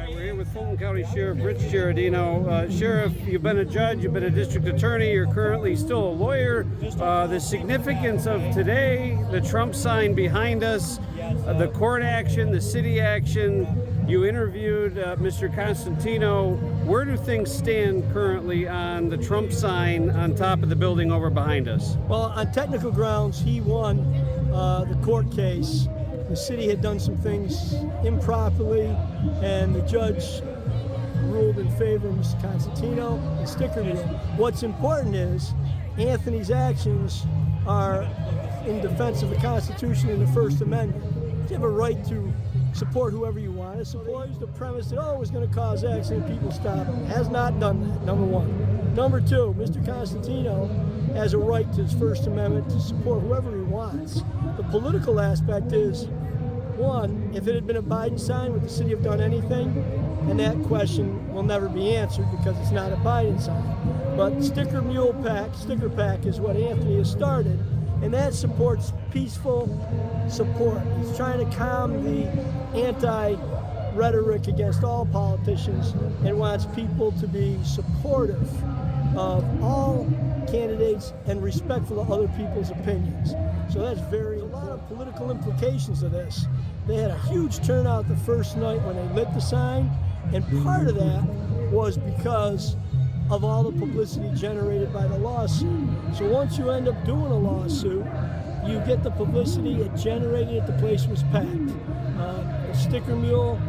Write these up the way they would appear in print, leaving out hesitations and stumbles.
We're here with Fulton County Sheriff Rich Giardino. Sheriff, you've been a judge, you've been a district attorney, you're currently still a lawyer. The significance of today, the Trump sign behind us, the court action, the city action. You interviewed Mr. Constantino. Where do things stand currently on the Trump sign on top of the building over behind us? Well, on technical grounds, he won the court case. The city had done some things improperly, and the judge ruled in favor of Mr. Constantino and Sticker Mule. What's important is Anthony's actions are in defense of the Constitution and the First Amendment. You have a right to support whoever you want to support. The premise that, it was going to cause accident, people stop. Has not done that, number one. Number two, Mr. Constantino has a right to his First Amendment to support whoever he wants. The political aspect is, one, if it had been a Biden sign, would the city have done anything? And that question will never be answered because it's not a Biden sign. But Sticker Pack is what Anthony has started, and that supports peaceful support. He's trying to calm the anti-rhetoric against all politicians and wants people to be supportive of all candidates and respectful of other people's opinions. So that's there's a lot of political implications of this. They had a huge turnout the first night when they lit the sign, and part of that was because of all the publicity generated by the lawsuit. So once you end up doing a lawsuit, you get the publicity it generated at the place was packed. The Sticker Mule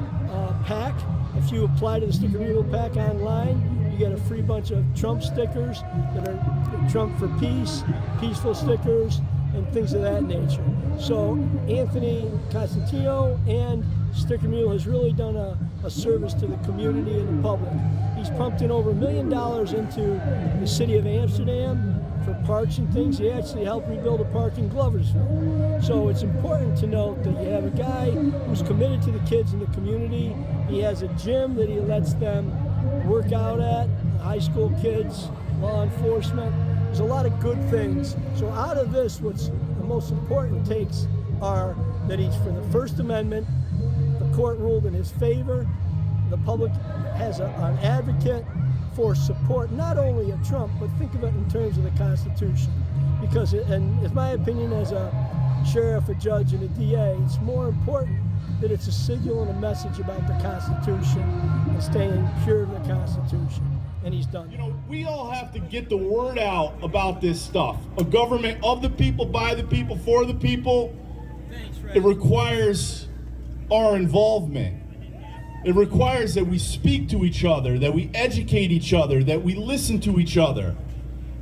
pack, if you apply to the Sticker Mule pack online, you get a free bunch of Trump stickers that are Trump for peace, peaceful stickers, and things of that nature. So Anthony Constantino and Sticker Mule has really done a service to the community and the public. He's pumped in over $1 million into the city of Amsterdam for parks and things. He actually helped rebuild a park in Gloversville. So it's important to note that you have a guy who's committed to the kids in the community. He has a gym that he lets them work out at, high school kids, law enforcement. There's a lot of good things. So out of this, what's the most important takes are that he's for the First Amendment. The court ruled in his favor. The public has an advocate for support, not only of Trump, but think of it in terms of the Constitution. Because, and it's my opinion as a sheriff, a judge, and a DA, it's more important that it's a signal and a message about the Constitution and staying pure to the Constitution. And he's done. You know, we all have to get the word out about this stuff. A government of the people, by the people, for the people. It requires our involvement. It requires that we speak to each other, that we educate each other, that we listen to each other.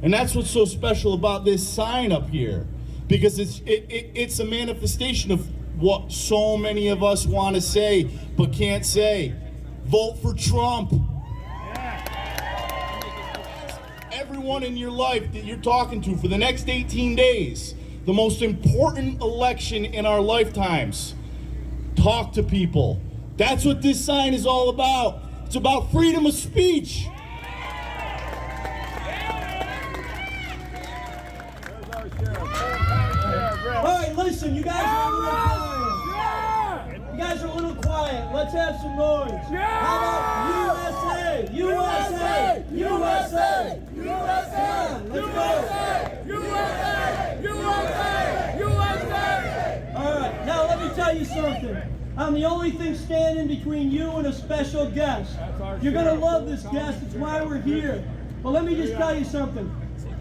And that's what's so special about this sign up here, because it's a manifestation of what so many of us want to say but can't say. Vote for Trump. Everyone in your life that you're talking to for the next 18 days, the most important election in our lifetimes, talk to people. That's what this sign is all about. It's about freedom of speech. All right, listen, you guys are a little quiet. You guys are a little quiet. Let's have some noise. How about USA? USA! USA! USA! Let's go. USA! USA! USA! All right, now let me tell you something. I'm the only thing standing between you and a special guest. You're going to love this guest. It's why we're here. But let me just tell you something.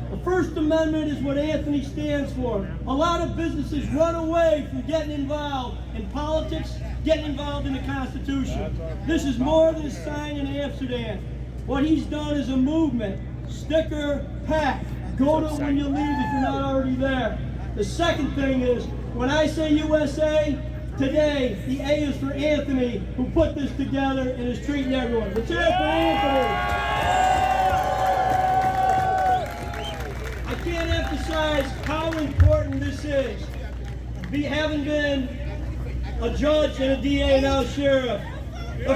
The First Amendment is what Anthony stands for. A lot of businesses run away from getting involved in politics, getting involved in the Constitution. This is more than a sign in Amsterdam. What he's done is a movement. Sticker Pack. Go to it when you leave if you're not already there. The second thing is, when I say USA, today, the A is for Anthony, who put this together and is treating everyone. Let's hear it for Anthony. I can't emphasize emphasize how important this is. Having been a judge and a DA and now sheriff, the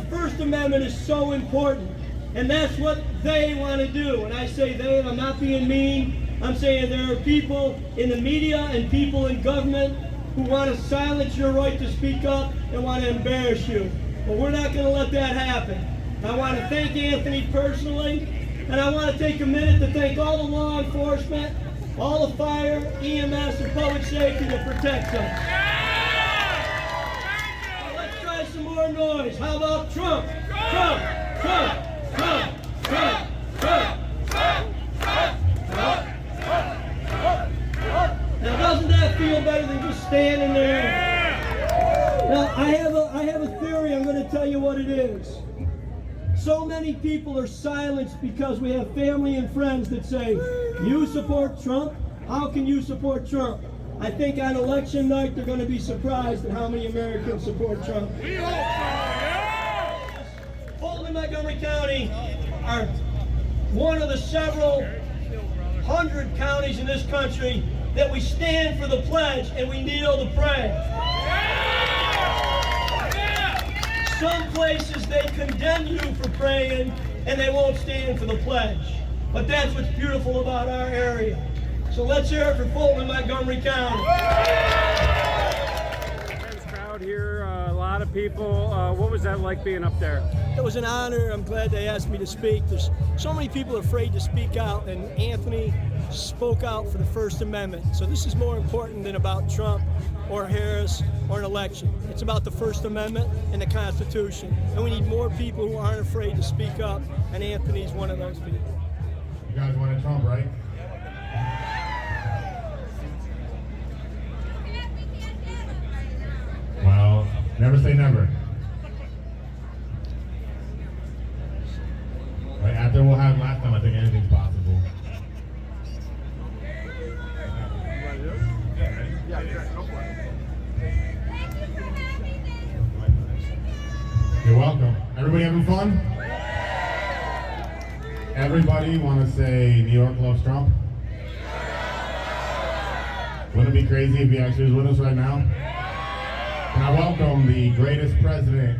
First Amendment is so important. And that's what they want to do. And I say they, and I'm not being mean. I'm saying there are people in the media and people in government who want to silence your right to speak up and want to embarrass you. But we're not going to let that happen. I want to thank Anthony personally, and I want to take a minute to thank all the law enforcement, all the fire, EMS, and public safety that protects us. Now let's try some more noise. How about Trump? Trump! Trump! Trump! Trump! Trump! Now doesn't that feel better than just standing there? Now I have a theory. I'm going to tell you what it is. So many people are silenced because we have family and friends that say, you support Trump? How can you support Trump? I think on election night they're going to be surprised at how many Americans support Trump. Fulton and Montgomery County are one of the several hundred counties in this country that we stand for the pledge and we kneel to pray. Some places they condemn you for praying and they won't stand for the pledge. But that's what's beautiful about our area. So let's hear it for Fulton and Montgomery County. This crowd here, a lot of people. What was that like being up there? It was an honor. I'm glad they asked me to speak. There's so many people afraid to speak out, and Anthony spoke out for the First Amendment. So this is more important than about Trump or Harris or an election. It's about the First Amendment and the Constitution. And we need more people who aren't afraid to speak up, and Anthony's one of those people. You guys wanted Trump, right? Well, never say never. Right after what happened last time, I think anything's possible. You're welcome. Everybody having fun? Everybody want to say New York loves Trump? Wouldn't it be crazy if he actually was with us right now? And I welcome the greatest president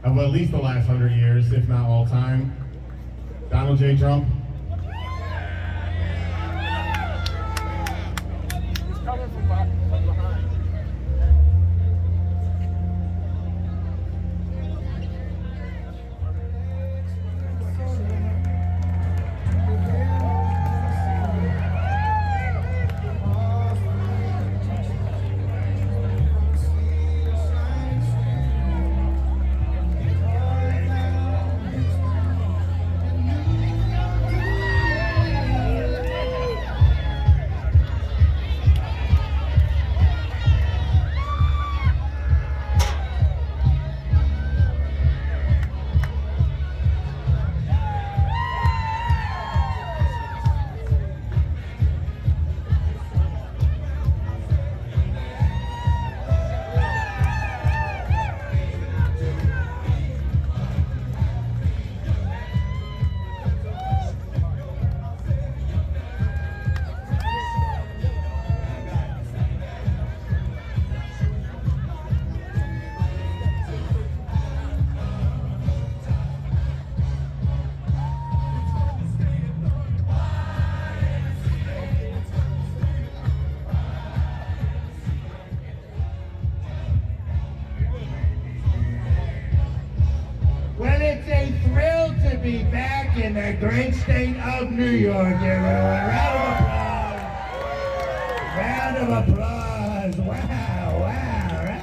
of at least the last 100 years, if not all time, Donald J. Trump. He's coming from behind. Be back in the great state of New York, everyone. Round of applause. Wow, right?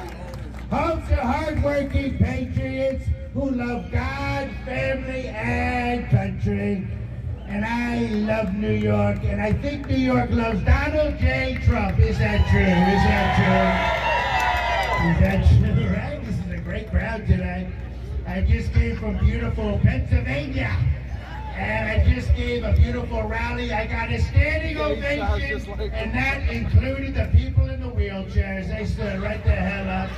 Home to hardworking patriots who love God, family, and country. And I love New York, and I think New York loves Donald J. Trump. Is that true? Is that true, right? This is a great crowd tonight. I just came from beautiful Pennsylvania, and I just gave a beautiful rally. I got a standing ovation, and that included the people in the wheelchairs. They stood right the hell up.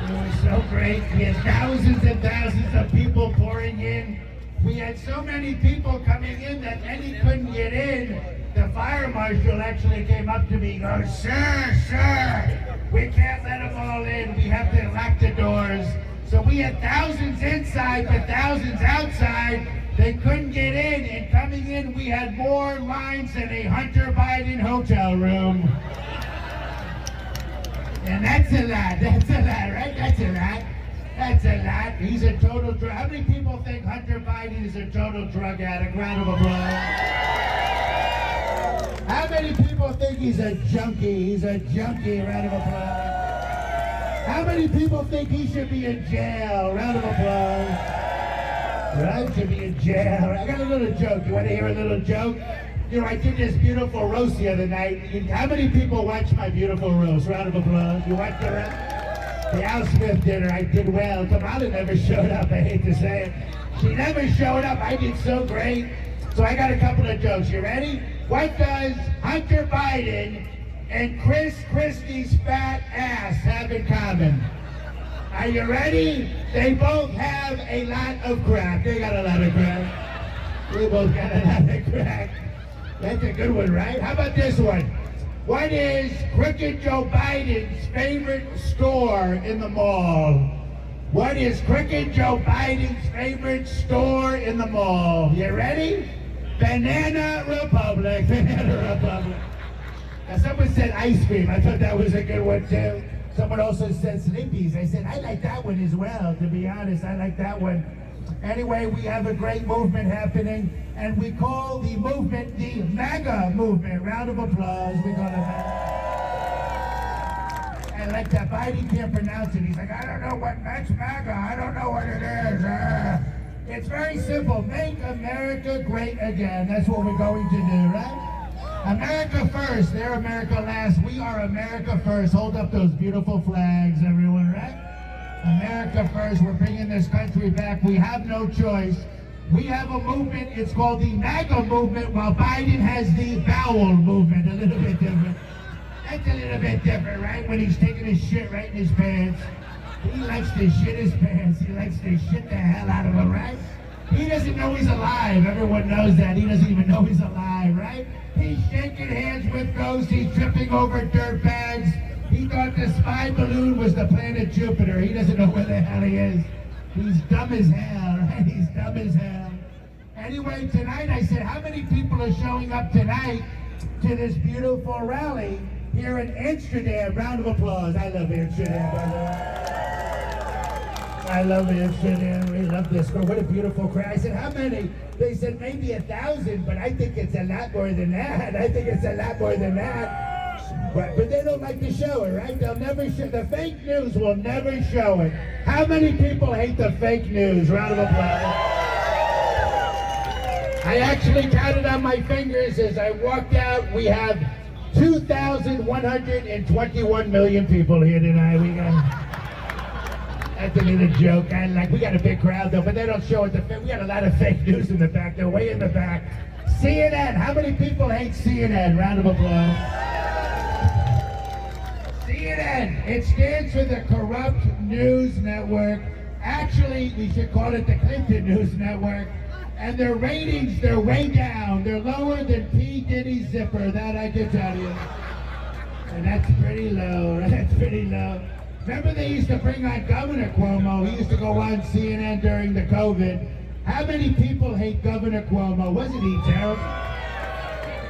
It was so great. We had thousands and thousands of people pouring in. We had so many people coming in that many couldn't get in. marshal actually came up to me and goes, sir, we can't let them all in. We have to lock the doors. So we had thousands inside, but thousands outside. They couldn't get in, and coming in, we had more lines than a Hunter Biden hotel room. And that's a lot, right? That's a lot. He's a total drug. How many people think Hunter Biden is a total drug addict? Round of applause. How many people think he's a junkie? He's a junkie. Round of applause. How many people think he should be in jail? Round of applause. Right? Should be in jail. I got a little joke. You want to hear a little joke? You know, I did this beautiful roast the other night. How many people watched my beautiful roast? Round of applause. You watched the roast? The Al Smith dinner, I did well. Kamala never showed up, I hate to say it. She never showed up, I did so great. So I got a couple of jokes, you ready? What does Hunter Biden and Chris Christie's fat ass have in common? Are you ready? They both have a lot of crack. They got a lot of crack. They both got a lot of crack. That's a good one, right? How about this one? What is Crooked Joe Biden's favorite store in the mall? What is Crooked Joe Biden's favorite store in the mall? You ready? Banana Republic. Banana Republic. Now someone said ice cream. I thought that was a good one too. Someone also said Sleepy's. I said, I like that one as well. To be honest, I like that one. Anyway, we have a great movement happening, and we call the movement the MAGA movement. Round of applause. We call it MAGA. And like that Biden can't pronounce it. He's like, I don't know that's MAGA. I don't know what it is. It's very simple. Make America great again. That's what we're going to do, right? America first. They're America last. We are America first. Hold up those beautiful flags, everyone, right? America first. We're bringing this country back. We have no choice. We have a movement. It's called the MAGA movement, while Biden has the bowel movement. A little bit different. That's a little bit different, right? When he's taking his shit right in his pants. He likes to shit his pants. He likes to shit the hell out of them, right? He doesn't know he's alive. Everyone knows that. He doesn't even know he's alive, right? He's shaking hands with ghosts. He's tripping over dirt bags. He thought the spy balloon was the planet Jupiter. He doesn't know where the hell he is. He's dumb as hell, right? He's dumb as hell. Anyway, tonight I said, how many people are showing up tonight to this beautiful rally here in Amsterdam? Round of applause. I love Amsterdam, by the way. I love Amsterdam. We love this. What a beautiful crowd. I said, how many? They said maybe 1,000, but I think it's a lot more than that. I think it's a lot more than that. But they don't like to show it, right? They'll never show. The fake news will never show it. How many people hate the fake news? Round of applause. I actually counted on my fingers as I walked out. We have 2,121 million people here tonight. That's a little joke. We got a big crowd though, but they don't show it. We got a lot of fake news in the back. They're way in the back. CNN. How many people hate CNN? Round of applause. CNN. It stands for the Corrupt News Network. Actually, we should call it the Clinton News Network. And their ratings, they're way down. They're lower than P. Diddy's zipper. That I can tell you. And that's pretty low. That's pretty low. Remember they used to bring on Governor Cuomo. He used to go on CNN during the COVID. How many people hate Governor Cuomo? Wasn't he terrible?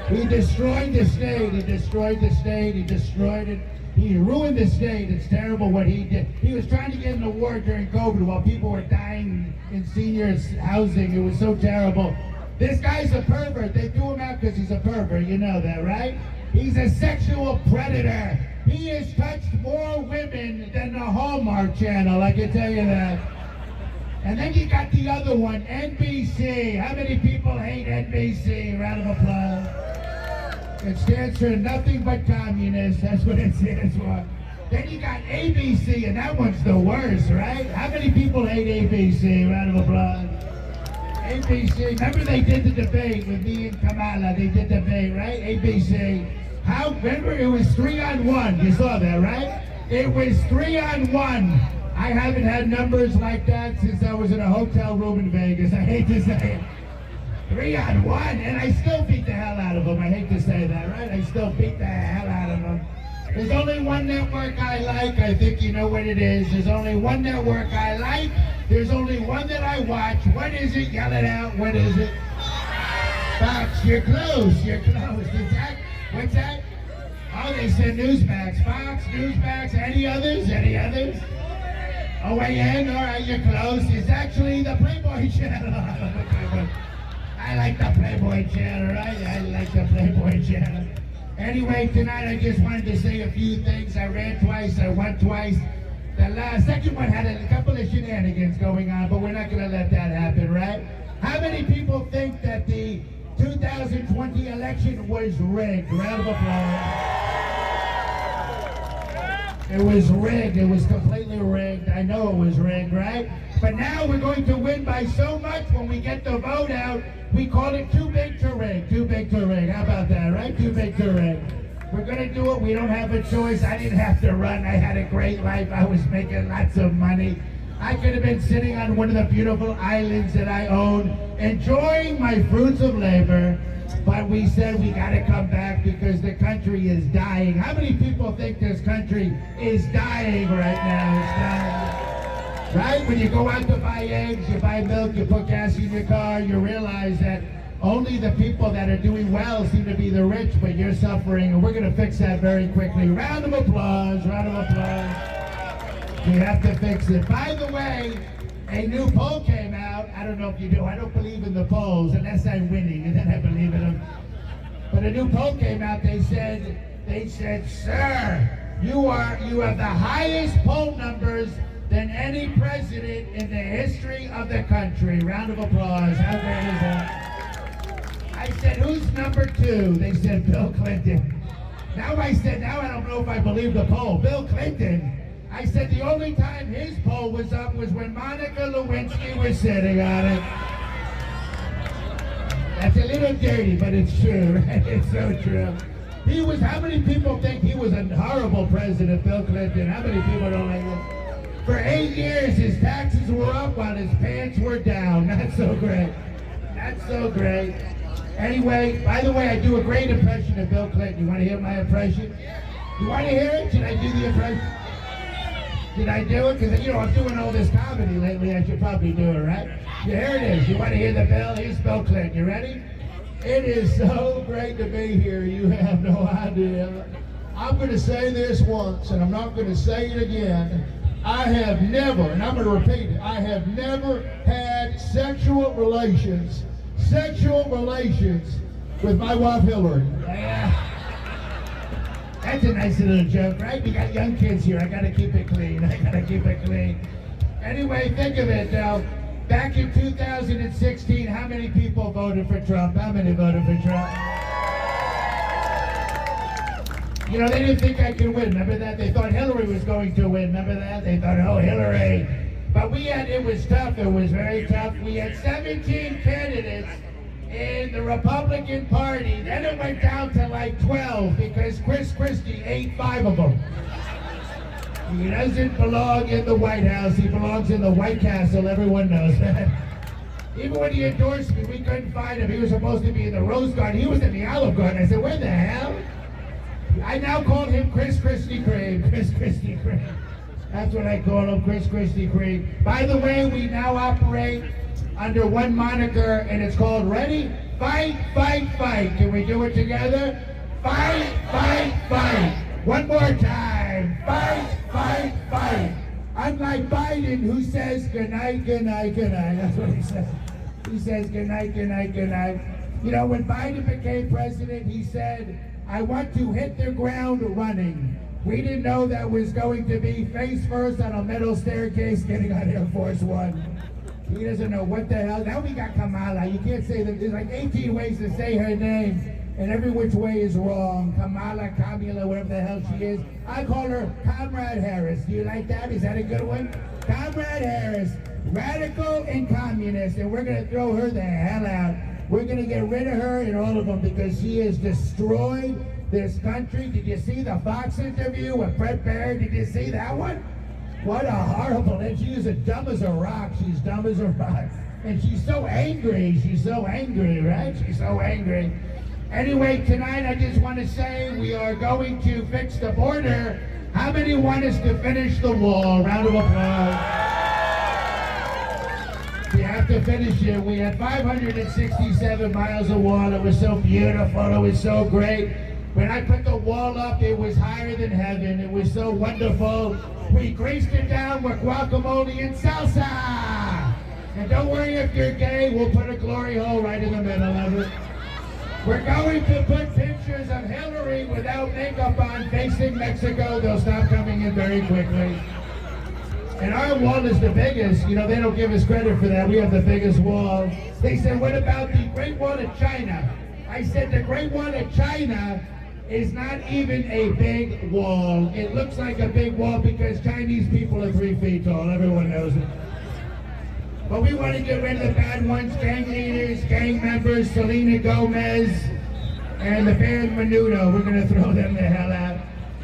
He destroyed the state. He destroyed the state. He destroyed it. He ruined the state. It's terrible what he did. He was trying to get an award during COVID while people were dying in seniors housing. It was so terrible. This guy's a pervert. They threw him out because he's a pervert. You know that, right? He's a sexual predator. He has touched more women than the Hallmark Channel, I can tell you that. And then you got the other one, NBC. How many people hate NBC? Round of applause. It stands for nothing but communists. That's what it stands for. Then you got ABC, and that one's the worst, right? How many people hate ABC? Round of applause. ABC. Remember they did the debate with me and Kamala. They did debate, right? ABC. Remember it was 3-on-1. You saw that, right? It was 3-on-1. I haven't had numbers like that since I was in a hotel room in Vegas. I hate to say it. 3-on-1, and I still beat the hell out of them. I hate to say that, right? I still beat the hell out of them. There's only one network I like. I think you know what it is. There's only one network I like. There's only one that I watch. What is it? Yell it out. What is it? Fox. You're close. You're close. Is that? What's that? Oh, they said Newsmax. Fox, Newsmax. Any others? Any others? OAN. All right, you're close. It's actually the Playboy Channel. I like the Playboy Channel, right? I like the Playboy Channel. Anyway, tonight I just wanted to say a few things. I ran twice, I won twice. The second one had a couple of shenanigans going on, but we're not going to let that happen, right? How many people think that the 2020 election was rigged? Round of applause. It was rigged. It was completely rigged. I know it was rigged, right? But now we're going to win by so much when we get the vote out. We call it too big to rig. Too big to rig. How about that, right? Too big to rig. We're going to do it. We don't have a choice. I didn't have to run. I had a great life. I was making lots of money. I could have been sitting on one of the beautiful islands that I own, enjoying my fruits of labor. But we said we got to come back because the country is dying. How many people think this country is dying right now? It's dying. Right? When you go out to buy eggs, you buy milk, you put gas in your car, you realize that only the people that are doing well seem to be the rich, but you're suffering, and we're going to fix that very quickly. Round of applause, round of applause. We have to fix it. By the way, a new poll came out. I don't know if you do. I don't believe in the polls unless I'm winning, and then I believe in them. But a new poll came out. They said, sir, you have the highest poll numbers than any president in the history of the country. Round of applause. How great is that? I said, who's number 2? They said, Bill Clinton. Now I don't know if I believe the poll. Bill Clinton. I said the only time his poll was up was when Monica Lewinsky was sitting on it. That's a little dirty, but it's true, right? It's so true. How many people think he was a horrible president, Bill Clinton? How many people don't like him? For 8 years, his taxes were up while his pants were down. Not so great. Not so great. Anyway, by the way, I do a great impression of Bill Clinton. You want to hear my impression? You want to hear it? Should I do the impression? Did I do it? Because, I'm doing all this comedy lately. I should probably do it, right? Yeah, here it is. You want to hear the Bill? Here's Bill Clinton. You ready? It is so great to be here. You have no idea. I'm going to say this once, and I'm not going to say it again. I have never, and I'm going to repeat it, I have never had sexual relations with my wife Hillary. That's a nice little joke, right? We got young kids here. I got to keep it clean. Anyway, think of it now. Back in 2016, how many people voted for Trump? How many voted for Trump? They didn't think I could win. Remember that? They thought Hillary was going to win. Remember that? They thought, oh, Hillary. But it was tough. It was very tough. We had 17 candidates in the Republican Party. Then it went down to like 12 because Chris Christie ate 5 of them. He doesn't belong in the White House. He belongs in the White Castle. Everyone knows that. Even when he endorsed me, we couldn't find him. He was supposed to be in the Rose Garden. He was in the Olive Garden. I said, where the hell? I now call him Chris Christie Cream. Chris Christie Cream. That's what I call him, Chris Christie Cream. By the way, we now operate under one moniker, and it's called Ready? Fight, fight, fight. Can we do it together? Fight, fight, fight. One more time. Fight, fight, fight. Unlike Biden, who says good night, good night, good night. That's what he says. He says good night, good night, good night. When Biden became president, he said, I want to hit the ground running. We didn't know that was going to be face first on a metal staircase getting on Air Force One. He doesn't know what the hell. Now we got Kamala. You can't say that. There's like 18 ways to say her name, and every which way is wrong. Kamala, whatever the hell she is. I call her Comrade Harris. Do you like that? Is that a good one? Comrade Harris, radical and communist, and we're going to throw her the hell out. We're going to get rid of her and all of them because she has destroyed this country. Did you see the Fox interview with Brett Baird? Did you see that one? What a horrible, and she is as dumb as a rock. She's dumb as a rock. And she's so angry, right? She's so angry. Anyway, tonight I just want to say we are going to fix the border. How many want us to finish the wall? Round of applause. We have to finish it. We had 567 miles of wall. It was so beautiful. It was so great. When I put the wall up, it was higher than heaven. It was so wonderful. We graced it down with guacamole and salsa. And don't worry if you're gay, we'll put a glory hole right in the middle of it. We're going to put pictures of Hillary without makeup on facing Mexico. They'll stop coming in very quickly. And our wall is the biggest. You know, they don't give us credit for that. We have the biggest wall. They said, what about the Great Wall of China? I said, the Great Wall of China is not even a big wall. It looks like a big wall because Chinese people are 3 feet tall. Everyone knows it. But we want to get rid of the bad ones, gang leaders, gang members, Selena Gomez, and the band Menudo. We're going to throw them the hell out.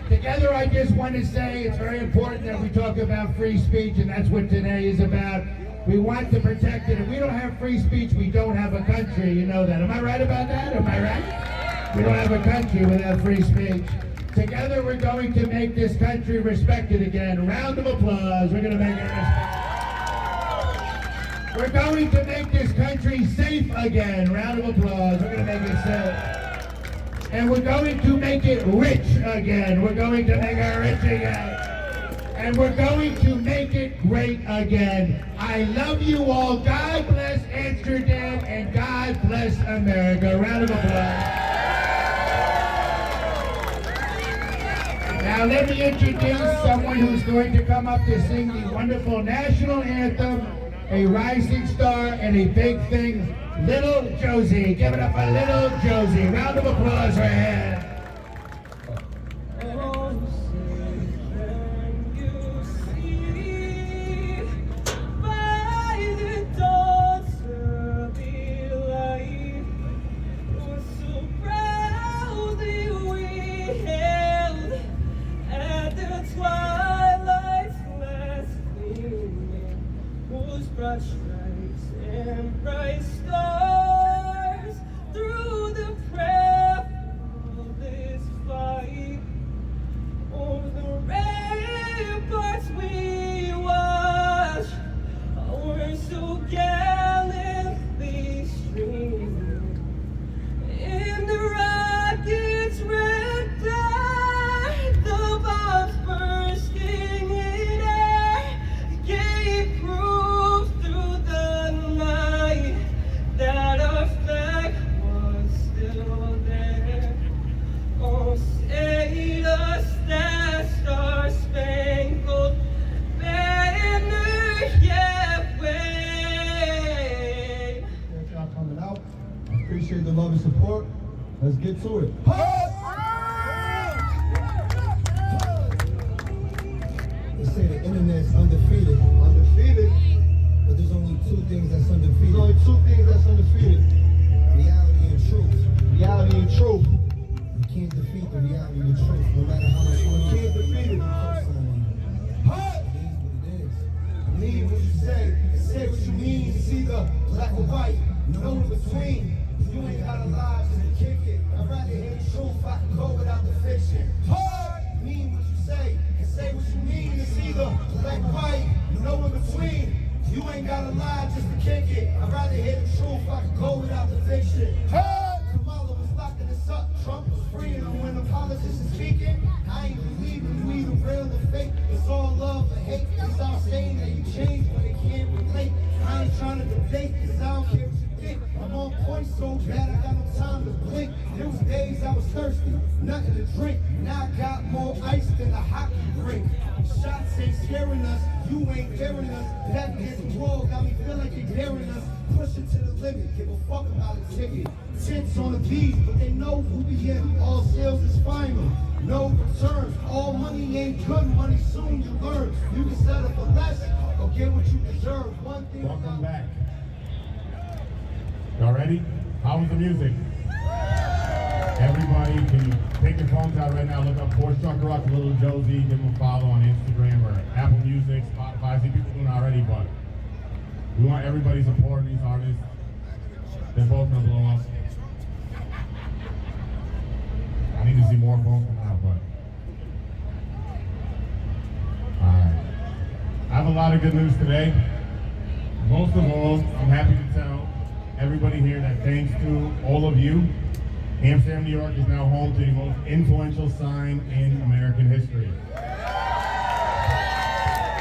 Together, I just want to say it's very important that we talk about free speech, and that's what today is about. We want to protect it. If we don't have free speech, we don't have a country. You know that. Am I right about that? Am I right? We don't have a country without free speech. Together, we're going to make this country respected again. Round of applause. We're going to make it respected. We're going to make this country safe again. Round of applause. We're going to make it safe. And we're going to make it rich again. We're going to make it rich again. And we're going to make it great again. I love you all. God bless Amsterdam and God bless America. Round of applause. Now let me introduce someone who's going to come up to sing the wonderful national anthem, a rising star and a big thing, Little Josie. Give it up for Little Josie. Round of applause for her. Bright stripes and bright stars through the breath of this fight. Over the ramparts we watch, we're so gallantly streaming in the rocket's red glare, the bombs bursting in air gave proof through the night that our flag was still there. Oh, say the star-spangled banner yet wave. Thank y'all coming out. I appreciate the love and support. Let's get to it. They say the internet's undefeated. Undefeated? But there's only 2 things that's undefeated. There's only 2 things that's undefeated. Reality and truth. Reality and truth. You can't defeat the reality and truth, no matter how much you can't defeat it. It is what it is. Mean what you say what you mean. It's either black or white, no in between. You ain't got a lie just to kick it. I'd rather hear the truth, I can go without the fiction. Mean what you say what you mean. It's either black or white, no in between. You ain't got a lie just to kick it. I'd rather hear the truth, I can go without the fiction. Kamala was locking us up, Trump was freeing them when the politicians speaking. I ain't believing we the real and fake. It's all love or hate. It's all saying that you change when they can't relate. I ain't trying to debate, cause I don't care what you think. I'm on point so bad I got no time to blink. There was days I was thirsty, nothing to drink. Now I got more ice than a hockey rink. Shots ain't scaring us, you ain't daring us. That against the wall got me feel like you're daring us. Push it to the limit, give a fuck about a ticket. Tents on the beat, but they know who we in. All sales is final, no returns. All money ain't good money, soon you learn. You can settle for less, or get what you deserve. One thing. Welcome back. Y'all ready? How was the music? Everybody, can you take your phones out right now, look up Porsche Truck Rock, Little Josie, give them a follow on Instagram or Apple Music, Spotify. I see people doing it already, but We want everybody's support these artists. They're both gonna blow up. I need to see more phones come out, but alright. I have a lot of good news today. Most of all, I'm happy to tell everybody here that thanks to all of you, Amsterdam, New York is now home to the most influential sign in American history.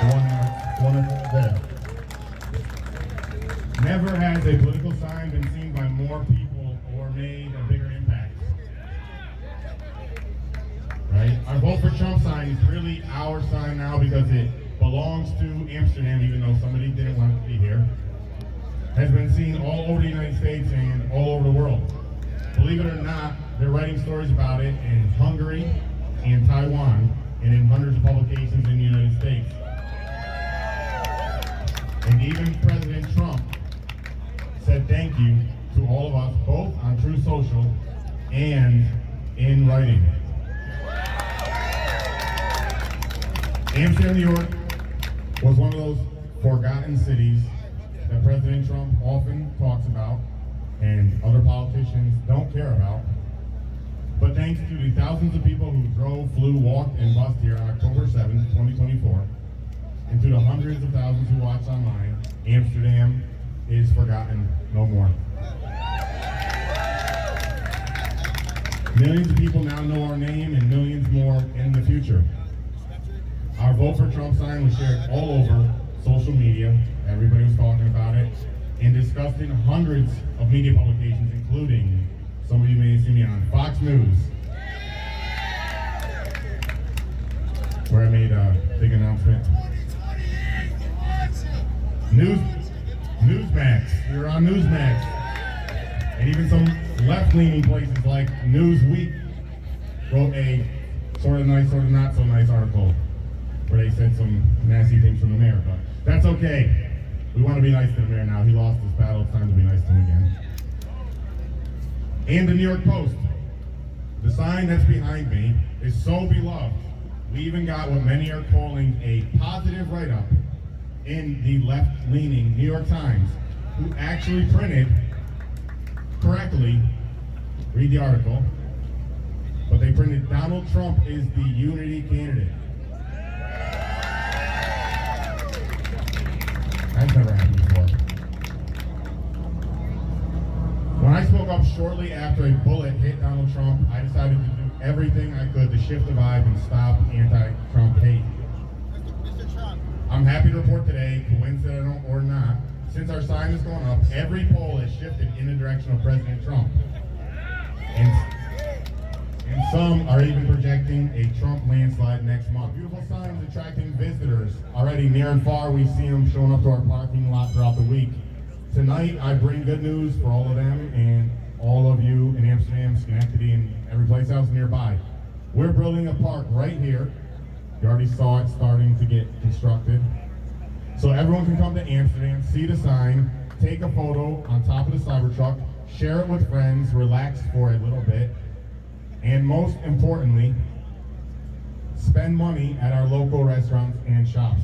The one there. Never has a political sign been seen by more people or made a bigger impact. Right? Our Vote for Trump sign is really our sign now because it belongs to Amsterdam, even though somebody didn't want it to be here. Has been seen all over the United States and all over the world. Believe it or not, they're writing stories about it in Hungary and Taiwan and in hundreds of publications in the United States. And even President Trump said thank you to all of us, both on True Social and in writing. Amsterdam, New York was one of those forgotten cities that President Trump often talks about and other politicians don't care about. But thanks to the thousands of people who drove, flew, walked, and bused here on October 7th, 2024, and to the hundreds of thousands who watch online, Amsterdam is forgotten no more. Millions of people now know our name and millions more in the future. Our Vote for Trump sign was shared all over social media. Everybody was talking about it and discussed in hundreds of media publications, including some of you may have seen me on Fox News, where I made a big announcement. Newsmax. We were on Newsmax. And even some left-leaning places like Newsweek wrote a sort of nice, sort of not so nice article where they said some nasty things from the mayor, but that's okay. We want to be nice to the mayor now. He lost his battle. It's time to be nice to him again. And the New York Post. The sign that's behind me is so beloved. We even got what many are calling a positive write-up in the left-leaning New York Times, who actually printed correctly, read the article, but they printed Donald Trump is the unity candidate. That's never happened before. When I spoke up shortly after a bullet hit Donald Trump, I decided to do everything I could to shift the vibe and stop anti-Trump hate. I'm happy to report today, coincidental or not, since our sign has gone up, every poll has shifted in the direction of President Trump. And some are even projecting a Trump landslide next month. Beautiful signs attracting visitors. Already near and far, we see them showing up to our parking lot throughout the week. Tonight, I bring good news for all of them and all of you in Amsterdam, Schenectady, and every place else nearby. We're building a park right here. You already saw it starting to get constructed. So everyone can come to Amsterdam, see the sign, take a photo on top of the Cybertruck, share it with friends, relax for a little bit, and most importantly, spend money at our local restaurants and shops.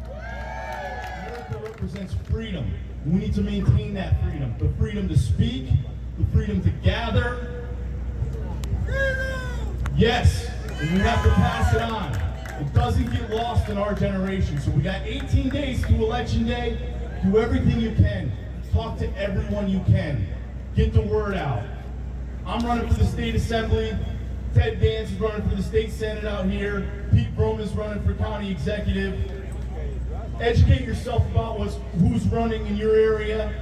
America represents freedom. We need to maintain that freedom. The freedom to speak, the freedom to gather. Yes, and we have to pass it on. It doesn't get lost in our generation. So we got 18 days to Election Day. Do everything you can. Talk to everyone you can. Get the word out. I'm running for the State Assembly. Ted Vance is running for the State Senate out here. Pete Broman is running for County Executive. Educate yourself about who's running in your area.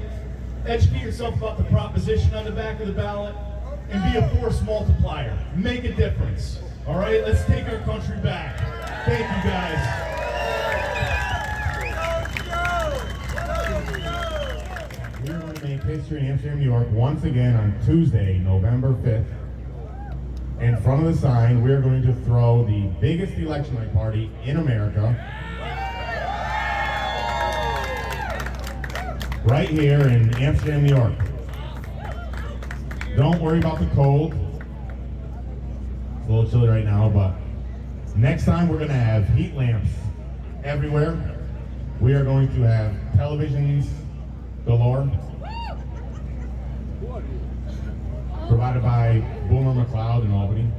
Educate yourself about the proposition on the back of the ballot. And be a force multiplier. Make a difference. All right, let's take our country back. Thank you, guys. We're going to make history in Amsterdam, New York once again on Tuesday, November 5th. In front of the sign, we're going to throw the biggest election night party in America. Right here in Amsterdam, New York. Don't worry about the cold. It's a little chilly right now, but next time we're going to have heat lamps everywhere. We are going to have televisions galore, provided by Boomer McLeod in Albany.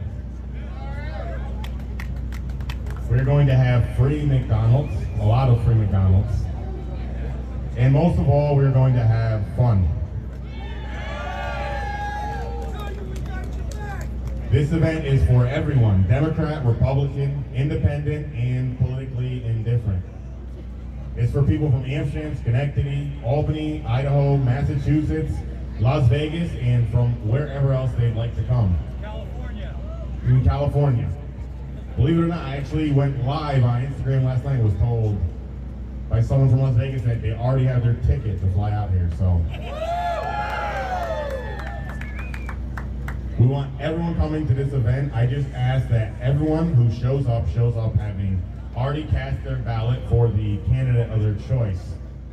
We're going to have free McDonald's, a lot of free McDonald's. And most of all, we're going to have fun. This event is for everyone, Democrat, Republican, independent, and politically indifferent. It's for people from Amsterdam, Schenectady, Albany, Idaho, Massachusetts, Las Vegas, and from wherever else they'd like to come. In California. Believe it or not, I actually went live on Instagram last night and was told by someone from Las Vegas that they already have their ticket to fly out here, so. We want everyone coming to this event. I just ask that everyone who shows up having already cast their ballot for the candidate of their choice.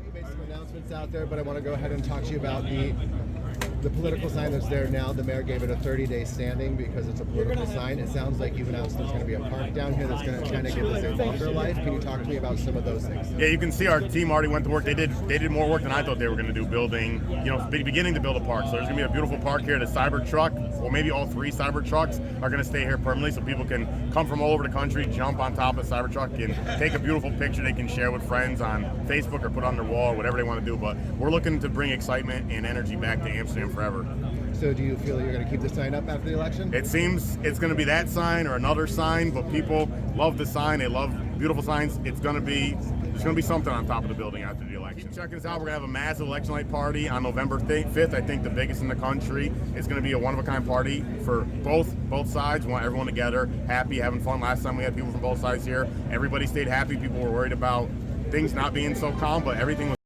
You made some announcements out there, but I want to go ahead and talk to you about the political sign that's there now. The mayor gave it a 30-day standing because it's a political sign. It sounds like you've announced there's going to be a park down here that's going to kind of give this a longer life. Can you talk to me about some of those things? Yeah, you can see our team already went to work. They did more work than I thought they were going to do, beginning to build a park. So there's going to be a beautiful park here. The Cybertruck, or maybe all 3 Cybertrucks, are going to stay here permanently, so people can come from all over the country, jump on top of the Cybertruck, and take a beautiful picture they can share with friends on Facebook or put on their wall or whatever they want to do. But we're looking to bring excitement and energy back to Amsterdam forever. So do you feel that you're going to keep the sign up after the election? It seems it's going to be that sign or another sign, but people love the sign. They love beautiful signs. There's going to be something on top of the building after the election. Keep checking us out. We're going to have a massive election night party on November 5th. I think the biggest in the country. It's going to be a one-of-a-kind party for both sides. We want everyone together, happy, having fun. Last time we had people from both sides here. Everybody stayed happy. People were worried about things not being so calm, but everything was